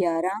11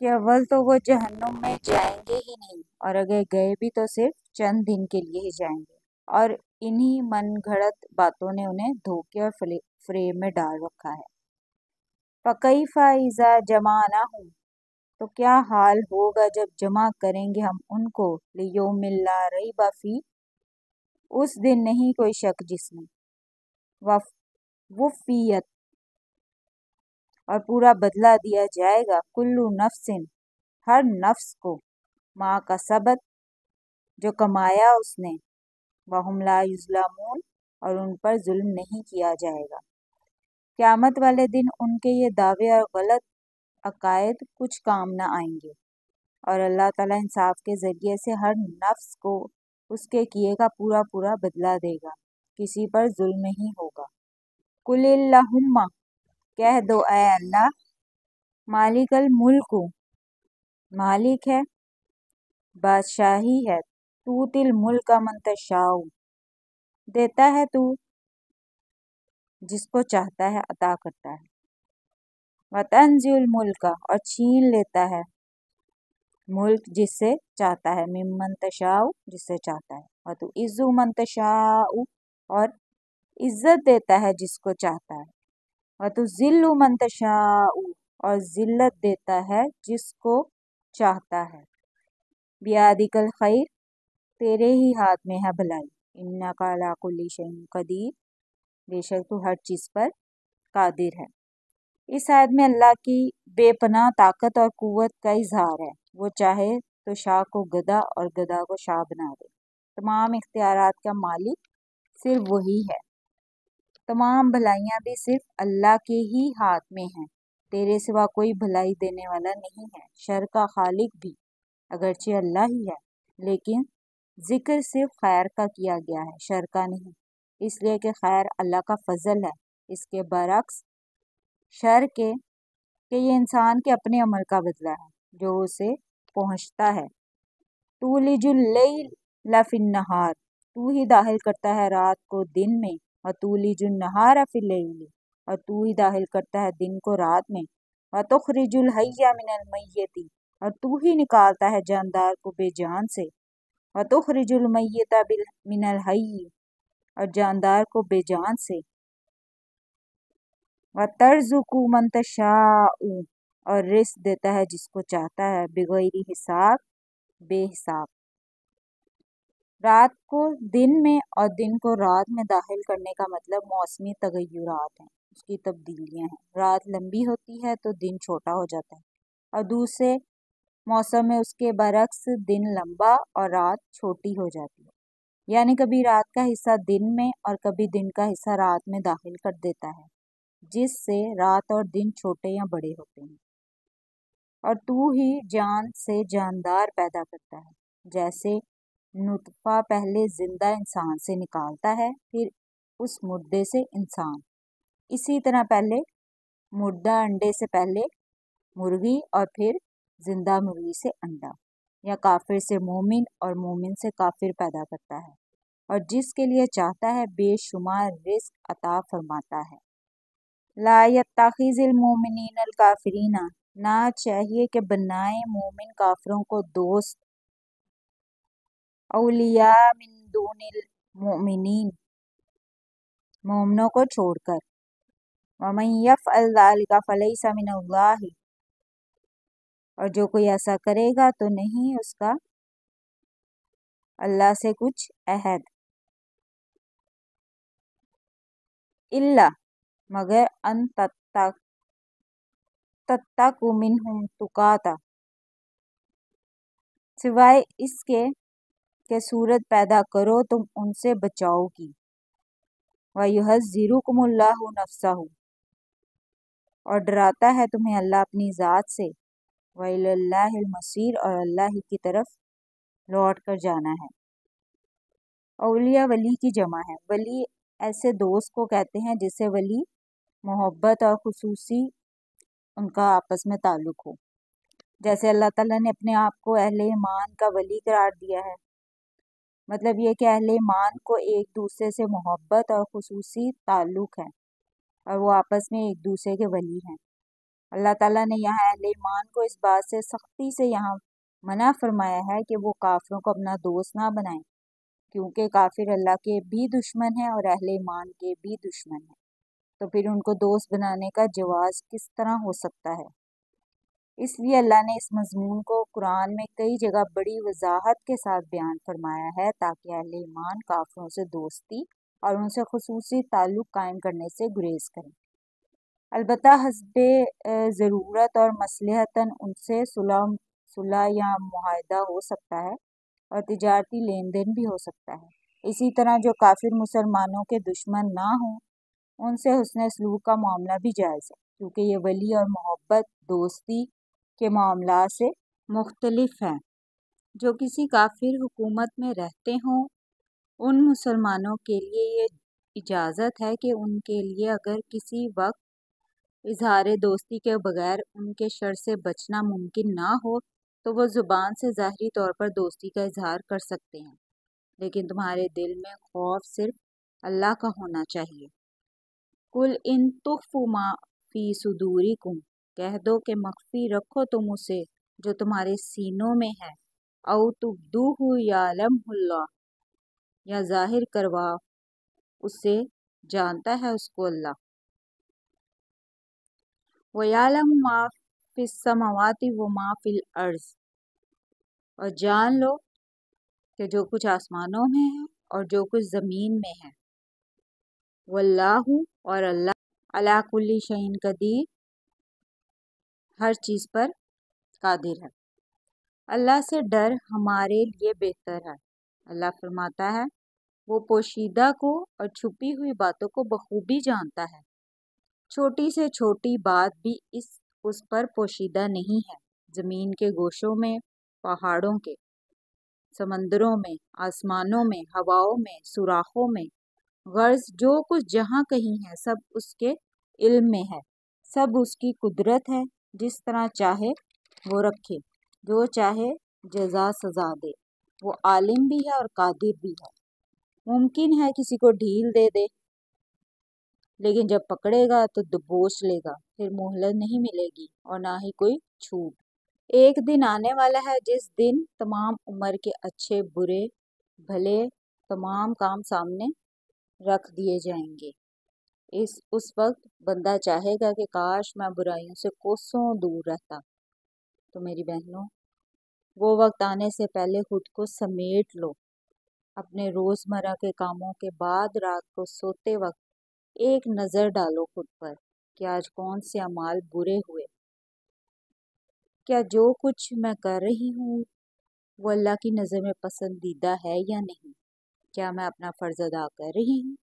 کہ اول تو وہ جہنم میں جائیں گے ہی نہیں، اور اگر گئے بھی تو صرف چند دن کے لیے ہی جائیں گے، اور انہی من گھڑت باتوں نے انہیں دھوکے اور فریب میں ڈال رکھا ہے۔ فَكَيْفَ إِذَا جَمَعْنَاهُمْ، تو کیا حال ہوگا جب جمع کریں گے ہم ان کو، لِيَوْمٍ لَا رَيْبَ فِيهِ، اس دن نہیں کوئی شک جس میں، وَوُفِّيَتْ، اور پورا بدلہ دیا جائے گا، کُلُّ نَفْسٍ، ہر نفس کو، مَا کَسَبَتْ، جو کمایا اس نے، وَهُمْ لَا يُظْلَمُونَ، اور ان پر ظلم نہیں کیا جائے گا۔ قیامت والے دن ان کے یہ دعوے اور غلط عقائد کچھ کام نہ آئیں گے، اور اللہ تعالیٰ انصاف کے ذریعے سے ہر نفس کو اس کے کیے کا پورا پورا بدلہ دے گا، کسی پر ظلم نہیں ہوگا۔ قُلِ اللہم، کہہ دو اے اللہ، مالک الملک، مالک ہے، بادشاہی ہے، تؤتی الملک من تشاء، دیتا ہے تو جس کو چاہتا ہے عطا کرتا ہے، وتنزع الملک، اور چھین لیتا ہے ملک جس سے چاہتا ہے، ممن تشاء، جس سے چاہتا ہے، وتعز من تشاء، اور عزت دیتا ہے جس کو چاہتا ہے، وتذل من تشاء، اور ذلت دیتا ہے جس کو چاہتا ہے، بیادک الخیر، تیرے ہی ہاتھ میں ہے بھلائی، انک علی کل شیء قدیر، بے شک تو ہر چیز پر قادر ہے۔ اس آیت میں اللہ کی بے پناہ طاقت اور قوت کا اظہار ہے، وہ چاہے تو شاہ کو گدھا اور گدھا کو شاہ بنا دے، تمام اختیارات کا مالک صرف وہی ہے، تمام بھلائیاں بھی صرف اللہ کے ہی ہاتھ میں ہیں، تیرے سوا کوئی بھلائی دینے والا نہیں ہے، شر کا خالق بھی اگرچہ اللہ ہی ہے، لیکن ذکر صرف خیر کا کیا گیا ہے، شر کا نہیں، اس لیے کہ خیر اللہ کا فضل ہے، اس کے برعکس شر کے کہ یہ انسان کے اپنے عمل کا بدلہ ہے جو اسے پہنچتا ہے۔ تولج اللیل فی النہار، تو ہی داخل کرتا ہے رات کو دن میں، وتولج النہار فی اللیل، اور تو ہی داخل کرتا ہے دن کو رات میں، وتخرج الحی من المیت، اور تو ہی نکالتا ہے جاندار کو بے جان سے، وتخرج المیت من الحی، اور جاندار کو بے جان سے، وترزق من تشاء، اور رزق دیتا ہے جس کو چاہتا ہے، بغیر حساب، بے حساب۔ رات کو دن میں اور دن کو رات میں داخل کرنے کا مطلب موسمی تغیرات ہیں، اس کی تبدیلیاں ہیں، رات لمبی ہوتی ہے تو دن چھوٹا ہو جاتا ہے، اور دوسرے موسم میں اس کے برعکس دن لمبا اور رات چھوٹی ہو جاتی ہے، یعنی کبھی رات کا حصہ دن میں اور کبھی دن کا حصہ رات میں داخل کر دیتا ہے، جس سے رات اور دن چھوٹے یا بڑے ہوتے ہیں۔ اور تو ہی جان سے جاندار پیدا کرتا ہے، جیسے نطفہ پہلے زندہ انسان سے نکالتا ہے، پھر اس مردے سے انسان، اسی طرح پہلے مردہ انڈے سے پہلے مرغی اور پھر زندہ مرغی سے انڈا، یا کافر سے مومن اور مومن سے کافر پیدا کرتا ہے، اور جس کے لیے چاہتا ہے بے شمار رزق عطا فرماتا ہے۔ لا يتخذ المؤمنین الکافرین، نہ چاہیے کہ بنائیں مومن کافروں کو دوست، اولیاء من دون المؤمنین، مومنوں کو چھوڑ کر، ومن یفعل ذلک فلیس من اللہ، اور جو کوئی ایسا کرے گا تو نہیں اس کا اللہ سے کچھ عہد، الا، مگر ان تتقوا منہم تقاتا، سوائے اس کے کہ صورت پیدا کرو تم ان سے بچاؤ کی، وَيُحَذِّرُكُمُ اللَّهُ نَفْسَهُ، اور ڈراتا ہے تمہیں اللہ اپنی ذات سے، وَإِلَى اللَّهِ الْمَصِيرُ، اور اللہ ہی کی طرف لوٹ کر جانا ہے۔ اولیاء ولی کی جمع ہے، ولی ایسے دوست کو کہتے ہیں جس سے ولی محبت اور خصوصی ان کا آپس میں تعلق ہو، جیسے اللہ تعالیٰ نے اپنے آپ کو اہل ایمان کا ولی قرار دیا ہے، مطلب یہ کہ اہل ایمان کو ایک دوسرے سے محبت اور خصوصی تعلق ہے، اور وہ آپس میں ایک دوسرے کے ولی ہیں۔ اللہ تعالیٰ نے یہاں اہل ایمان کو اس بات سے سختی سے یہاں منع فرمایا ہے کہ وہ کافروں کو اپنا دوست نہ بنائیں، کیونکہ کافر اللہ کے بھی دشمن ہیں اور اہل ایمان کے بھی دشمن ہیں، تو پھر ان کو دوست بنانے کا جواز کس طرح ہو سکتا ہے؟ اس لیے اللہ نے اس مضمون کو قرآن میں کئی جگہ بڑی وضاحت کے ساتھ بیان فرمایا ہے تاکہ اہل ایمان کافروں سے دوستی اور ان سے خصوصی تعلق قائم کرنے سے گریز کریں، البتہ حسب ضرورت اور مصلحتاً ان سے صلح یا معاہدہ ہو سکتا ہے اور تجارتی لین دین بھی ہو سکتا ہے۔ اسی طرح جو کافر مسلمانوں کے دشمن نہ ہوں ان سے حسن سلوک کا معاملہ بھی جائز ہے، کیونکہ یہ ولی اور محبت دوستی کے معاملات سے مختلف ہیں۔ جو کسی کافر حکومت میں رہتے ہوں ان مسلمانوں کے لیے یہ اجازت ہے کہ ان کے لیے اگر کسی وقت اظہار دوستی کے بغیر ان کے شر سے بچنا ممکن نہ ہو تو وہ زبان سے ظاہری طور پر دوستی کا اظہار کر سکتے ہیں، لیکن تمہارے دل میں خوف صرف اللہ کا ہونا چاہیے۔ قُلْ إِن تُخْفُوا مَا فِي صُدُورِكُمْ، کہہ دو کہ مخفی رکھو تم اسے جو تمہارے سینوں میں ہے، اَوْ تُبْدُوهُ يَعْلَمْهُ اللَّهُ، یا ظاہر کرواؤ اسے، جانتا ہے اس کو اللہ۔ وَيَعْلَمُ مَا فِي السَّمَاوَاتِ وَمَا فِي الْأَرْضِ، اور جان لو کہ جو کچھ آسمانوں میں ہے اور جو کچھ زمین میں ہے۔ وَاللَّهُ، اور اللہ، عَلَىٰ كُلِّ شَيْءٍ قدیر، ہر چیز پر قادر ہے۔ اللہ سے ڈر ہمارے لیے بہتر ہے۔ اللہ فرماتا ہے وہ پوشیدہ کو اور چھپی ہوئی باتوں کو بخوبی جانتا ہے۔ چھوٹی سے چھوٹی بات بھی اس پر پوشیدہ نہیں ہے، زمین کے گوشوں میں، پہاڑوں کے، سمندروں میں، آسمانوں میں، ہواؤں میں، سوراخوں میں، غرض جو کچھ جہاں کہیں ہے سب اس کے علم میں ہے، سب اس کی قدرت ہے، جس طرح چاہے وہ رکھے، جو چاہے جزا سزا دے، وہ عالم بھی ہے اور قادر بھی ہے۔ ممکن ہے کسی کو ڈھیل دے دے، لیکن جب پکڑے گا تو دبوچ لے گا، پھر مہلت نہیں ملے گی اور نہ ہی کوئی چھوٹ۔ ایک دن آنے والا ہے جس دن تمام عمر کے اچھے برے بھلے تمام کام سامنے رکھ دیے جائیں گے۔ اس وقت بندہ چاہے گا کہ کاش میں برائیوں سے کوسوں دور رہتا۔ تو میری بہنوں، وہ وقت آنے سے پہلے خود کو سمیٹ لو۔ اپنے روزمرہ کے کاموں کے بعد رات کو سوتے وقت ایک نظر ڈالو خود پر کہ آج کون سے اعمال برے ہوئے۔ کیا جو کچھ میں کر رہی ہوں وہ اللہ کی نظر میں پسندیدہ ہے یا نہیں؟ کیا میں اپنا فرض ادا کر رہی ہوں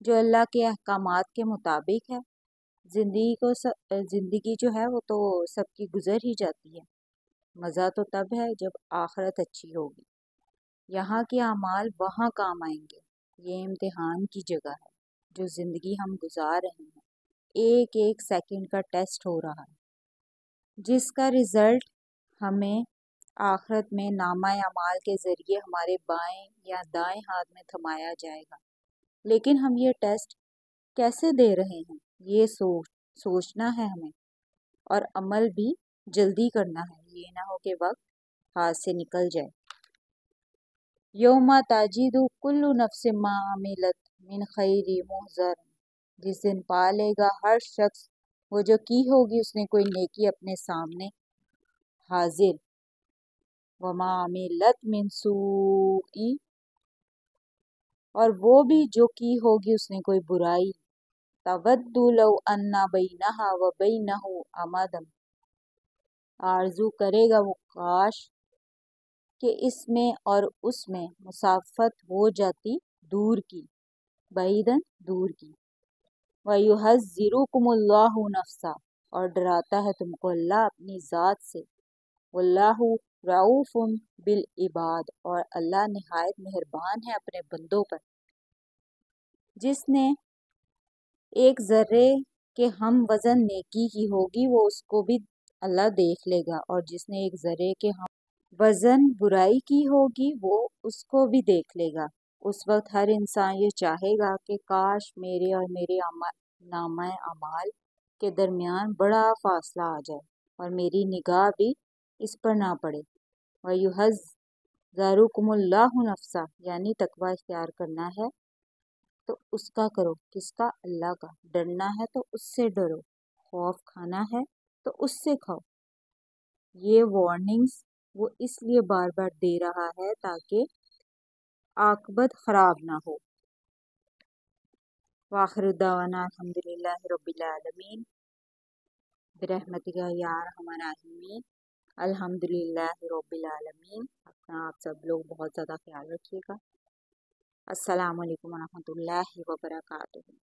جو اللہ کے احکامات کے مطابق ہے؟ زندگی جو ہے وہ تو سب کی گزر ہی جاتی ہے، مزہ تو تب ہے جب آخرت اچھی ہوگی، یہاں کے اعمال وہاں کام آئیں گے۔ یہ امتحان کی جگہ ہے جو زندگی ہم گزار رہے ہیں، ایک ایک سیکنڈ کا ٹیسٹ ہو رہا ہے، جس کا رزلٹ ہمیں آخرت میں نامہ اعمال کے ذریعے ہمارے بائیں یا دائیں ہاتھ میں تھمایا جائے گا۔ لیکن ہم یہ ٹیسٹ کیسے دے رہے ہیں یہ سوچنا ہے ہمیں، اور عمل بھی جلدی کرنا ہے، یہ نہ ہو کہ وقت ہاتھ سے نکل جائے۔ یوم تجد کل نفس ما عملت من خیر محضر، جس دن پا لے گا ہر شخص وہ جو کی ہوگی اس نے کوئی نیکی اپنے سامنے حاضر، وما عملت من سوء، اور وہ بھی جو کی ہوگی اس نے کوئی برائی، تود لو ان بینہا و بینہ امدا، آرزو کرے گا وہ کاش کہ اس میں اور اس میں مسافت ہو جاتی دور کی، بعیداً دور کی۔ وَيُحَذِّرُكُمُ اللَّهُ نَفْسَهُ، اور ڈراتا ہے تم کو اللہ اپنی ذات سے۔ وَاللَّهُ رَءُوفٌ بِالْعِبَادِ، اور اللہ نہایت مہربان ہے اپنے بندوں پر۔ جس نے ایک ذرے کے ہم وزن نیکی کی ہوگی وہ اس کو بھی اللہ دیکھ لے گا، اور جس نے ایک ذرے کے ہم وزن برائی کی ہوگی وہ اس کو بھی دیکھ لے گا۔ اس وقت ہر انسان یہ چاہے گا کہ کاش میرے اور میرے نامہ اعمال کے درمیان بڑا فاصلہ آ جائے اور میری نگاہ بھی اس پر نہ پڑے۔ وَيُحَذِّرُكُمُ اللَّهُ نَفْسَهُ، یعنی تقوی اختیار کرنا ہے تو اس کا کرو، کس کا؟ اللہ کا۔ ڈرنا ہے تو اس سے ڈرو، خوف کھانا ہے تو اس سے کھاؤ۔ یہ وارننگز وہ اس لیے بار بار دے رہا ہے تاکہ عاقبت خراب نہ ہو۔ وآخر دعوانا الحمدللہ رب العالمین برحمتک یا ارحم الراحمین۔ الحمدللہ رب العالمین۔ اپنا آپ سب لوگ بہت زیادہ خیال رکھیے گا۔ السلام علیکم ورحمۃ اللہ وبرکاتہ۔